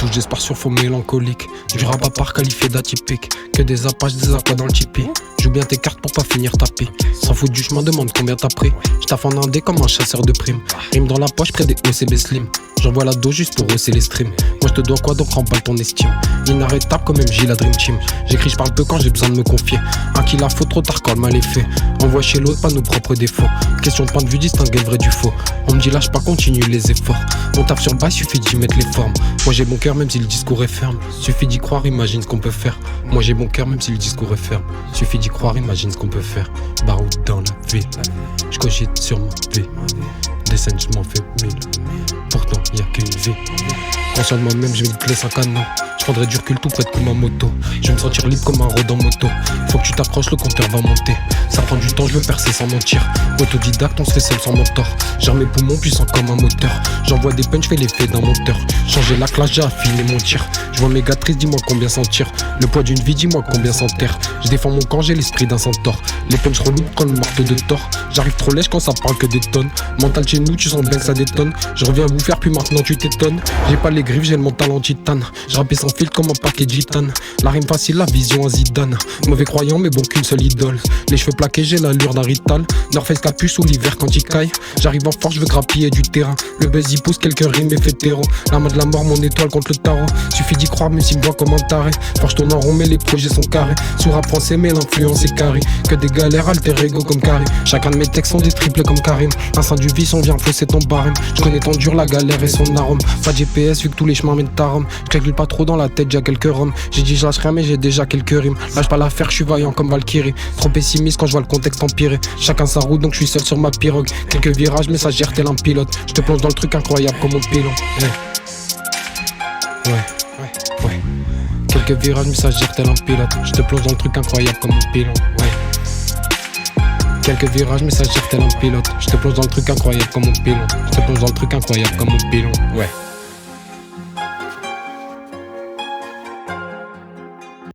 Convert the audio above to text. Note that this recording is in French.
touche d'espoir sur faux mélancolique. Du rap à part qualifié d'atypique. Que des apaches, des aquas dans le tipi. Joue bien tes cartes pour pas finir tapis. S'en fout du chemin, demande combien t'as pris. J'taffe en indé comme un chasseur de primes. Rime dans la poche près des OCB Slim. J'envoie la dose juste pour hausser les streams. Moi je te dois quoi donc remballe ton estime. Inarrêtable comme MJ la Dream Team. J'écris, j'parle peu quand j'ai besoin de me confier. Un qui la faut trop tard quand le mal est fait. Envoie chez l'autre pas nos propres défauts. Question de point de vue distinguer le vrai du faux. On me dit lâche pas, continue les efforts. On tape sur le bas, suffit d'y mettre les formes. Moi j'ai bon cœur même si le discours est ferme. Suffit d'y croire, imagine ce qu'on peut faire. Moi j'ai bon cœur même si le discours est ferme. Suffit d'y croire, imagine ce qu'on peut faire. Baroud dans la ville. J'cogite sur ma vie. Des scènes j'm'en fais mille. Pourtant y'a qu'une vie. Conscient de moi-même, je vais te laisser un canon. Je prendrai du recul tout près de Kumamoto. Je vais me sentir libre comme un rôde en moto. Faut que tu t'accroches, le compteur va monter. Ça prend du temps, je veux percer sans mentir. Autodidacte, on se fait seul sans mentor. Gère mes poumons puissants comme un moteur. J'envoie des punch, fais l'effet d'un monteur. Changer la classe, j'ai affiné mon tir. Je vois mes gars tristes, dis-moi combien s'en tire. Le poids d'une vie, dis-moi combien s'enterre. Je défends mon camp, j'ai l'esprit d'un centaure. Les punch relous quand le marteau de tort. J'arrive trop lèche quand ça parle que des tonnes. Mental chez nous, tu sens bien que ça détonne. Je reviens vous faire, puis maintenant tu t'étonnes. J'ai pas les griffes, j'ai le mental en titane. Je rappais sans fil comme un paquet de gitane. La rime facile, la vision à Zidane. Mauvais croyant, mais bon qu'une seule idole. Les cheveux plaqués, j'ai l'allure d'un rital. North Face capuche sous l'hiver quand il caille. J'arrive en force, je veux grappiller du terrain. Le buzz y pousse, quelques rimes et fait terreau. La main de la mort, mon étoile contre le tarot. Suffit d'y croire, même s'il me voit comme un taré. Quand je tourne en rond, mais les projets sont carrés. Sous rap français, mais l'influence est carrée. Que des galères, alter ego comme Karim. Chacun de mes textes sont des triples comme Karim. Un sein du vice, on vient fausser ton barème. Je connais ton dur, la galère et son arôme. Pas de GPS, vu que tous les chemins mènent à Rome. Je calcule pas trop dans la tête, j'ai quelques roms. J'ai dit je lâche rien, mais j'ai déjà quelques rimes. Lâche pas l'affaire, je suis vaillant comme Valkyrie. Trop pessimiste quand je vois le contexte empirer. Chacun sa route, donc je suis seul sur ma pirogue. Quelques virages, mais ça gère tel un pilote. Je te plonge dans le truc incroyable comme mon pilon. Ouais. Quelques virages, mais ça gère tel un pilote. Je te plonge dans le truc incroyable comme mon pilon. Quelques virages, mais ça gère tel un pilote. Je te plonge dans le truc incroyable comme mon pilon. Je te plonge dans le truc incroyable comme mon pilon. Ouais.